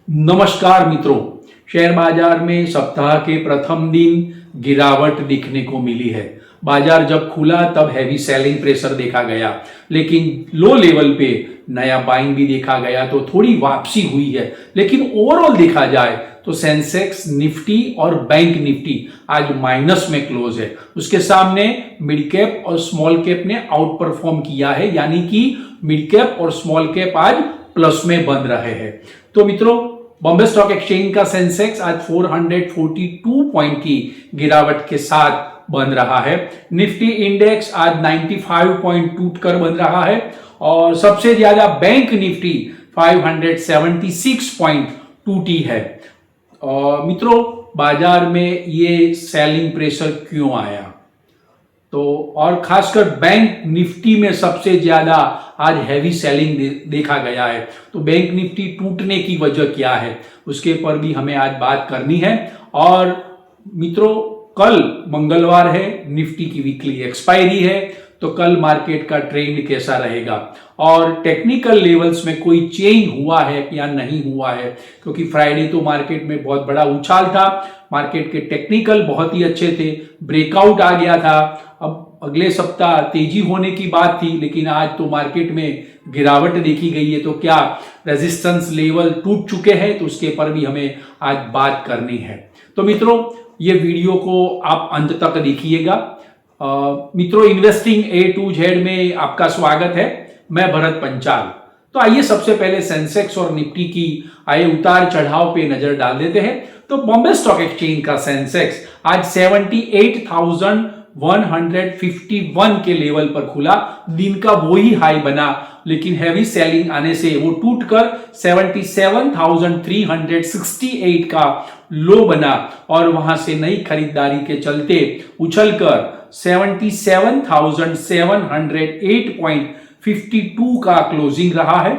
नमस्कार मित्रों, शेयर बाजार में सप्ताह के प्रथम दिन गिरावट दिखने को मिली है। बाजार जब खुला तब हैवी सेलिंग प्रेशर देखा गया, लेकिन लो लेवल पे नया बाइंग भी देखा गया तो थोड़ी वापसी हुई है। लेकिन ओवरऑल देखा जाए तो सेंसेक्स, निफ्टी और बैंक निफ्टी आज माइनस में क्लोज है। उसके सामने मिड कैप और स्मॉल कैप ने आउट परफॉर्म किया है, यानी कि मिड कैप और स्मॉल कैप आज प्लस में बन रहे हैं। तो मित्रों, बॉम्बे स्टॉक एक्सचेंज का सेंसेक्स आज 442 पॉइंट की गिरावट के साथ बन रहा है। निफ्टी इंडेक्स आज 95 पॉइंट टूटकर बन रहा है और सबसे ज्यादा बैंक निफ्टी 576 पॉइंट टूटी है। मित्रों, बाजार में ये सेलिंग प्रेशर क्यों आया? तो और खासकर बैंक निफ्टी में सबसे ज्यादा आज हैवी सेलिंग देखा गया है। तो बैंक निफ्टी टूटने की वजह क्या है, उसके पर भी हमें आज बात करनी है। और मित्रों, कल मंगलवार है, निफ्टी की वीकली एक्सपायरी है, तो कल मार्केट का ट्रेंड कैसा रहेगा और टेक्निकल लेवल्स में कोई चेंज हुआ है या नहीं हुआ है, क्योंकि फ्राइडे तो मार्केट में बहुत बड़ा उछाल था। मार्केट के टेक्निकल बहुत ही अच्छे थे, ब्रेकआउट आ गया था। अब अगले सप्ताह तेजी होने की बात थी, लेकिन आज तो मार्केट में गिरावट देखी गई है। तो क्या रेजिस्टेंस लेवल टूट चुके हैं, तो उसके पर भी हमें आज बात करनी है। तो मित्रों, ये वीडियो को आप अंत तक देखिएगा। मित्रों, इन्वेस्टिंग ए टू जेड में आपका स्वागत है। मैं भरत पंचाल। तो आइए सबसे पहले सेंसेक्स और निफ्टी की आए उतार चढ़ाव पे नजर डाल देते हैं। तो बॉम्बे स्टॉक एक्सचेंज का सेंसेक्स आज 78,151 के लेवल पर खुला। दिन का वही हाई बना, लेकिन हैवी सेलिंग आने से वो टूटकर 77,368 का लो बना और वहां से नई खरीदारी के चलते उछलकर 77,708.52 का क्लोजिंग रहा है।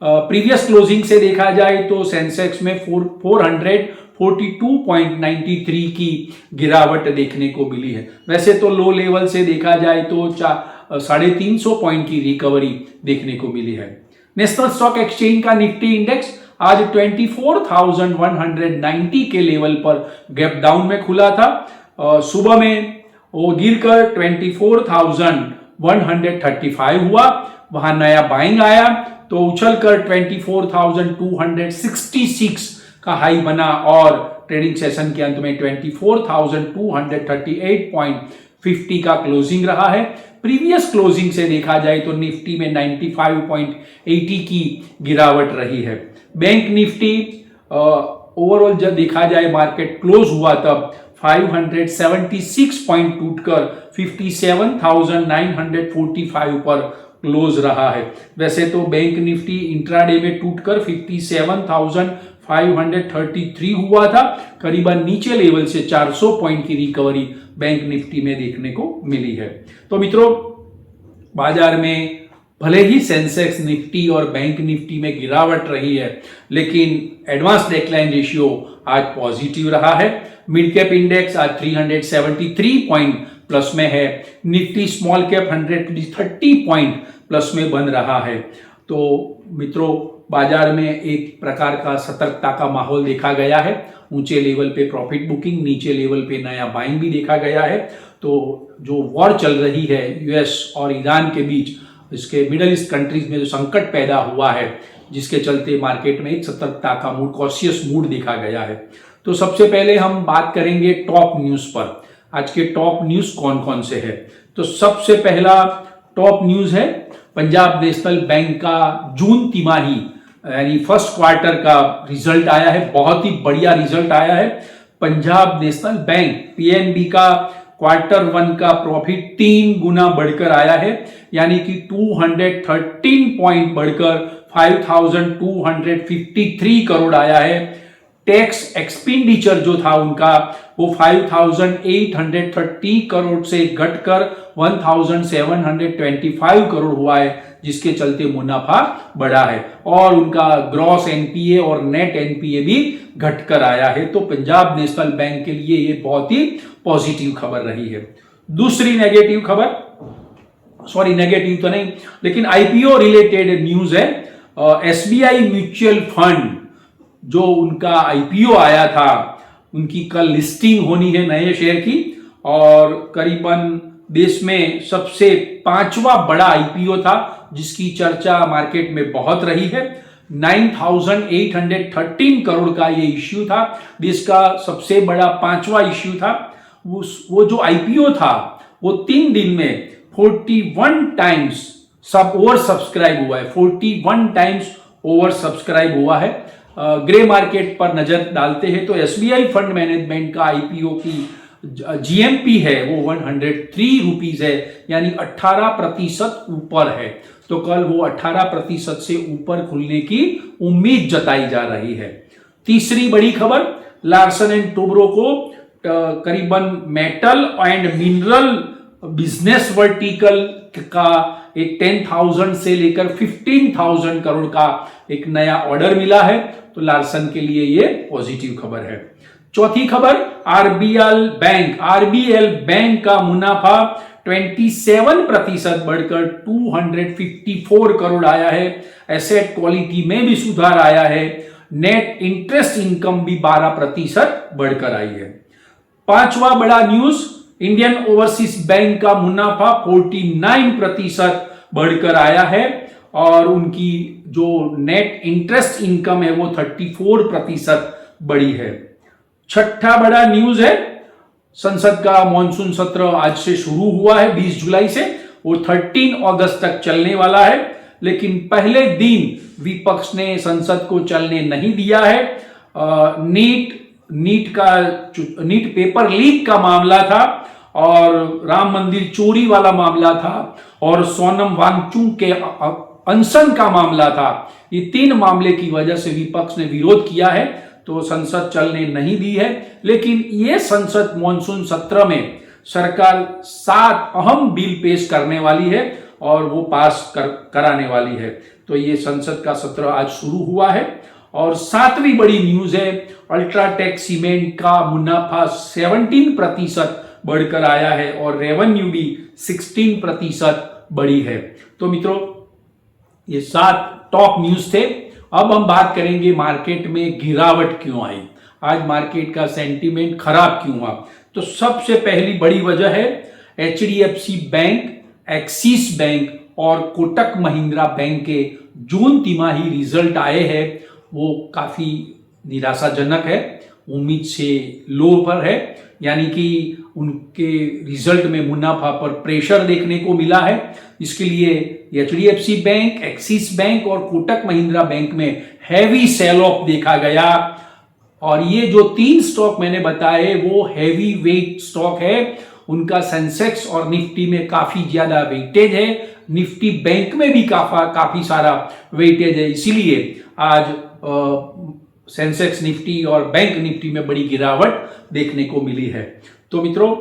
प्रीवियस क्लोजिंग से देखा जाए तो सेंसेक्स में 442.93 की गिरावट देखने को मिली है। वैसे तो लो लेवल से देखा जाए तो 350 पॉइंट की रिकवरी देखने को मिली है। नेशनल स्टॉक एक्सचेंज का निफ्टी इंडेक्स आज 24,190 के लेवल पर गैप डाउन में खुला था। सुबह में वो गिरकर 24,135 हुआ, वहां नया बाइंग आया तो उछलकर 24,266 का हाई बना और ट्रेडिंग सेशन के अंत में 24,238.50 का क्लोजिंग रहा है। प्रीवियस क्लोजिंग से देखा जाए तो निफ्टी में 95.80 की गिरावट रही है। बैंक निफ्टी ओवरऑल जब देखा जाए मार्केट क्लोज हुआ तब 576 पॉइंट टूटकर 57,945 पर क्लोज रहा है। वैसे तो बैंक निफ्टी इंट्राडे में टूटकर 57,533 हुआ था। करीबन नीचे लेवल से 400 पॉइंट की रिकवरी बैंक निफ्टी में देखने को मिली है। तो मित्रों, बाजार में भले ही सेंसेक्स, निफ्टी और बैंक निफ्टी में गिरावट रही है, लेकिन एडवांस डेक्लाइन रेशियो आज पॉजिटिव रहा है। मिड कैप इंडेक्स आज 373 पॉइंट प्लस में है। Nifty small cap 130 point plus में बन रहा है। तो मित्रों, बाजार में एक प्रकार का सतर्कता का माहौल देखा गया है। ऊंचे लेवल पे प्रॉफिट बुकिंग, नीचे लेवल पे नया बाइंग भी देखा गया है। तो जो वॉर चल रही है यूएस और ईरान के बीच, इसके मिडल ईस्ट कंट्रीज में जो संकट पैदा हुआ है, जिसके चलते मार्केट में एक सतर्कता का मूड, कॉशियस मूड देखा गया है। तो सबसे पहले हम बात करेंगे टॉप न्यूज पर। आज के टॉप न्यूज कौन कौन से है? तो सबसे पहला टॉप न्यूज है पंजाब नेशनल बैंक का जून तिमाही यानी फर्स्ट क्वार्टर का रिजल्ट आया है। बहुत ही बढ़िया रिजल्ट आया है। पंजाब नेशनल बैंक पीएनबी का क्वार्टर वन का प्रॉफिट 3 गुना बढ़कर आया है, यानी कि 213 पॉइंट बढ़कर 5,253 करोड़ आया है। टैक्स एक्सपेंडिचर जो था उनका वो 5,830 करोड़ से घटकर 1,725 करोड़ हुआ है, जिसके चलते मुनाफा बढ़ा है और उनका ग्रॉस एनपीए और नेट एनपीए भी घटकर आया है। तो पंजाब नेशनल बैंक के लिए ये बहुत ही पॉजिटिव खबर रही है। दूसरी नेगेटिव खबर, सॉरी नेगेटिव तो नहीं, लेकिन आईपीओ रिलेटेड न्यूज है। एसबीआई म्यूचुअल फंड जो उनका आईपीओ आया था, उनकी कल लिस्टिंग होनी है नए शेयर की, और करीबन देश में सबसे 5वां बड़ा आईपीओ था जिसकी चर्चा मार्केट में बहुत रही है। 9,813 करोड़ का ये इश्यू था, देश का सबसे बड़ा 5वां इश्यू था। वो जो आईपीओ था वो 3 दिन में 41 टाइम्स सब ओवर सब्सक्राइब हुआ है, 41 टाइम्स ओवर सब्सक्राइब हुआ है। ग्रे मार्केट पर नजर डालते हैं तो एसबीआई फंड मैनेजमेंट का आईपीओ की जीएमपी है वो 103 रुपीज है, यानी 18% ऊपर है। तो कल वो 18% से ऊपर खुलने की उम्मीद जताई जा रही है। तीसरी बड़ी खबर, लार्सन एंड टोब्रो को करीबन metal and mineral business vertical का एक 10,000 से लेकर 15,000 करोड़ का एक नया ऑर्डर मिला है, तो लार्सन के लिए ये पॉजिटिव खबर है। चौथी खबर, आरबीएल बैंक का मुनाफा 27% बढ़कर 254 करोड़ आया है। एसेट क्वालिटी में भी सुधार आया है। नेट इंटरेस्ट इनकम भी 12% बढ़कर आई है। पांचवा बड़ा न्यूज, इंडियन ओवरसीज बैंक का मुनाफा 49% बढ़कर आया है और उनकी जो नेट इंटरेस्ट इनकम है वो 34% बढ़ी है। छठा बड़ा न्यूज है, संसद का मॉनसून सत्र आज से शुरू हुआ है 20 जुलाई से, वो 13 अगस्त तक चलने वाला है, लेकिन पहले दिन विपक्ष ने संसद को चलने नहीं दिया है। नीट पेपर लीक का मामला था और राम मंदिर चोरी वाला मामला था और सोनम वांगचुक के अनशन का मामला था। ये 3 मामले की वजह से विपक्ष ने विरोध किया है, तो संसद चलने नहीं दी है। लेकिन ये संसद मॉनसून सत्र में सरकार 7 अहम बिल पेश करने वाली है और वो पास कराने वाली है। तो ये संसद का सत्र आज शुरू हुआ है। और 7वीं बड़ी न्यूज है, अल्ट्राटेक सीमेंट का मुनाफा 17% बढ़कर आया है और रेवेन्यू भी 16% बढ़ी है। तो मित्रों, ये 7 टॉप न्यूज थे। अब हम बात करेंगे मार्केट में गिरावट क्यों आई, आज मार्केट का सेंटीमेंट खराब क्यों हुआ। तो सबसे पहली बड़ी वजह है एचडीएफसी बैंक, एक्सिस बैंक और कोटक महिंद्रा बैंक के जून तिमाही रिजल्ट आए हैं, वो काफी निराशाजनक है, उम्मीद से लो पर है, यानी कि उनके रिजल्ट में मुनाफा पर प्रेशर देखने को मिला है। इसके लिए एचडीएफसी बैंक, एक्सिस बैंक और कोटक महिंद्रा बैंक में हैवी सेल ऑफ देखा गया। और ये जो 3 स्टॉक मैंने बताए वो हैवी वेट स्टॉक है, उनका सेंसेक्स और निफ्टी में काफी ज्यादा वेटेज है, निफ्टी बैंक में भी काफी सारा वेटेज है, इसीलिए आज सेंसेक्स निफ्टी और बैंक निफ्टी में बड़ी गिरावट देखने को मिली है। तो मित्रों,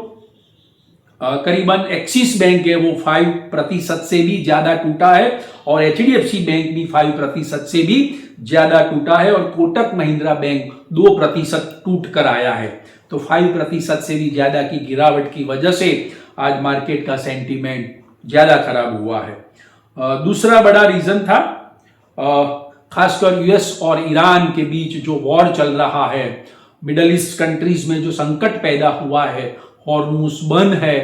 करीबन एक्सिस बैंक है वो 5% से भी ज्यादा टूटा है और एचडीएफसी बैंक भी 5% से भी ज्यादा टूटा है और कोटक महिंद्रा बैंक 2% टूट कर आया है। तो 5% से भी ज्यादा की गिरावट की वजह से आज मार्केट का सेंटीमेंट ज्यादा खराब हुआ है। दूसरा बड़ा रीजन था खासकर यूएस और ईरान के बीच जो वॉर चल रहा है, मिडल ईस्ट कंट्रीज में जो संकट पैदा हुआ है, हॉर्मुज बंद है,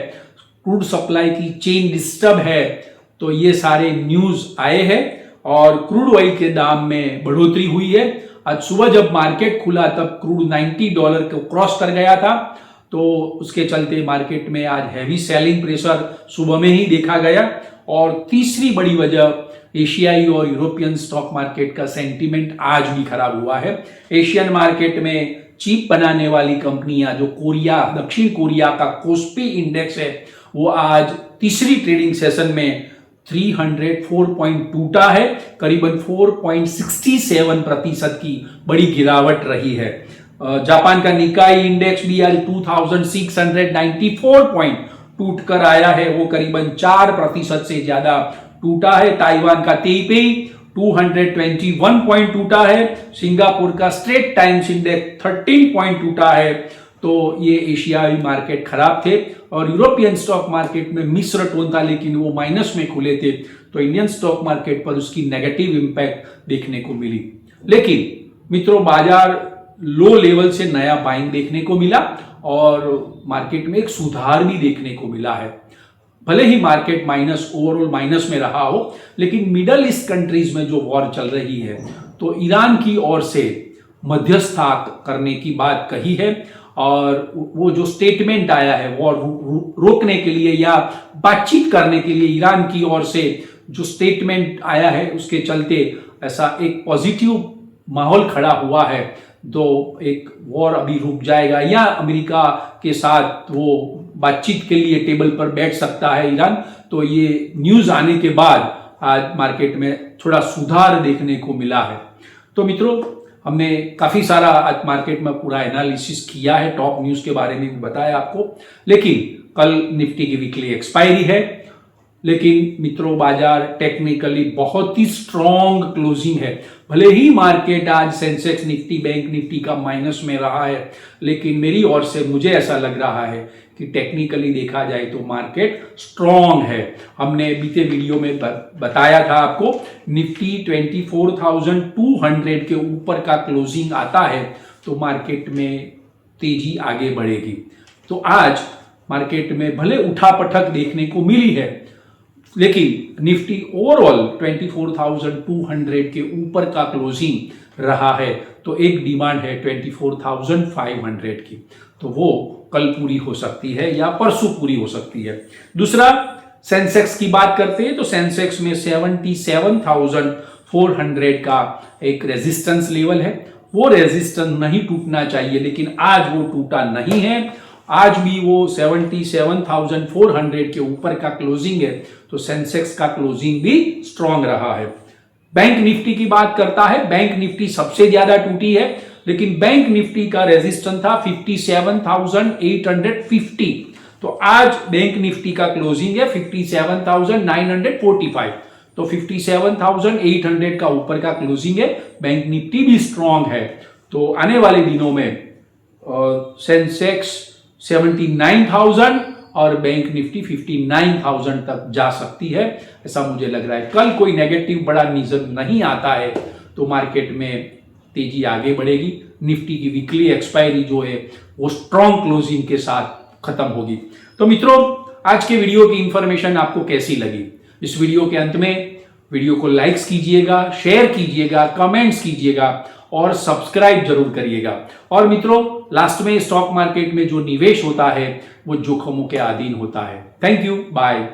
क्रूड सप्लाई की चेन डिस्टर्ब है, तो ये सारे न्यूज आए हैं और क्रूड ऑयल के दाम में बढ़ोतरी हुई है। आज सुबह जब मार्केट खुला तब क्रूड $90 को क्रॉस कर गया था, तो उसके चलते मार्केट में आज हैवी सेलिंग प्रेशर सुबह में ही देखा गया। और तीसरी बड़ी वजह, एशियाई और यूरोपियन स्टॉक मार्केट का सेंटीमेंट आज भी खराब हुआ है। एशियन मार्केट में चिप बनाने वाली कंपनियां, जो दक्षिण कोरिया का कोस्पी इंडेक्स है, वो आज तीसरी ट्रेडिंग सेशन में 304 पॉइंट टूटा है, करीबन 4.67% की बड़ी गिरावट रही है। जापान का निकाई इंडेक्स भी आज 2694 पॉइंट टूट कर आया है, वो करीबन 4% से ज्यादा टूटा है। ताइवान का तेइपेई 221 पॉइंट टूटा है, सिंगापुर का स्ट्रेट टाइम्स इंडेक्स 13 पॉइंट टूटा है। तो ये एशियाई मार्केट खराब थे और यूरोपियन स्टॉक मार्केट में मिश्र टोन था, लेकिन वो माइनस में खुले थे, तो इंडियन स्टॉक मार्केट पर उसकी नेगेटिव इंपैक्ट देखने को मिली। लेकिन मित्रों, बाजार लो लेवल से नया बाइंग देखने को मिला और मार्केट में एक सुधार भी देखने को मिला है। भले ही मार्केट ओवरऑल माइनस में रहा हो, लेकिन मिडल ईस्ट कंट्रीज में जो वॉर चल रही है, तो ईरान की ओर से मध्यस्थता करने की बात कही है और वो जो स्टेटमेंट आया है वॉर रोकने के लिए या बातचीत करने के लिए ईरान की ओर से जो स्टेटमेंट आया है, उसके चलते ऐसा एक पॉजिटिव माहौल खड़ा हुआ है। तो एक वॉर अभी रुक जाएगा या अमेरिका के साथ वो बातचीत के लिए टेबल पर बैठ सकता है ईरान। तो ये न्यूज़ आने के बाद आज मार्केट में थोड़ा सुधार देखने को मिला है। तो मित्रों, हमने काफ़ी सारा आज मार्केट में पूरा एनालिसिस किया है, टॉप न्यूज़ के बारे में भी बताया आपको। लेकिन कल निफ्टी की वीकली एक्सपायरी है, लेकिन मित्रों बाजार टेक्निकली बहुत ही स्ट्रॉन्ग क्लोजिंग है। भले ही मार्केट आज सेंसेक्स निफ्टी बैंक निफ्टी का माइनस में रहा है, लेकिन मेरी ओर से मुझे ऐसा लग रहा है कि टेक्निकली देखा जाए तो मार्केट स्ट्रॉन्ग है। हमने बीते वीडियो में बताया था आपको, निफ्टी 24,200 के ऊपर का क्लोजिंग आता है तो मार्केट में तेजी आगे बढ़ेगी। तो आज मार्केट में भले उठापटक देखने को मिली है, लेकिन निफ्टी ओवरऑल 24,200 के ऊपर का क्लोजिंग रहा है। तो एक डिमांड है 24,500 की, तो वो कल पूरी हो सकती है या परसों पूरी हो सकती है। दूसरा, सेंसेक्स की बात करते हैं तो सेंसेक्स में 77,400 का एक रेजिस्टेंस लेवल है। वो रेजिस्टेंस नहीं टूटना चाहिए, लेकिन आज वो टूटा नहीं है। आज भी वो 77,400 के ऊपर का क्लोजिंग है, तो सेंसेक्स का क्लोजिंग भी स्ट्रॉन्ग रहा है। बैंक निफ्टी की बात करता है, बैंक निफ्टी सबसे ज्यादा टूटी है, लेकिन बैंक निफ्टी का रेजिस्टेंस था 57,850। तो आज बैंक निफ्टी का क्लोजिंग है 57,945। तो 57,800 का ऊपर का क्लोजिंग है, बैंक निफ्टी भी स्ट्रॉन्ग है। तो आने वाले दिनों में सेंसेक्स 79,000 और बैंक निफ्टी 59,000 तक जा सकती है, ऐसा मुझे लग रहा है। कल कोई नेगेटिव बड़ा न्यूज़ नहीं आता है तो मार्केट में तेजी आगे बढ़ेगी। निफ्टी की वीकली एक्सपायरी जो है वो स्ट्रॉन्ग क्लोजिंग के साथ खत्म होगी। तो मित्रों, आज के वीडियो की इंफॉर्मेशन आपको कैसी लगी? इस वीडियो के अंत में वीडियो को लाइक्स कीजिएगा, शेयर कीजिएगा, कमेंट्स कीजिएगा और सब्सक्राइब जरूर करिएगा। और मित्रों, लास्ट में स्टॉक मार्केट में जो निवेश होता है वो जोखिमों के अधीन होता है। Thank you, bye.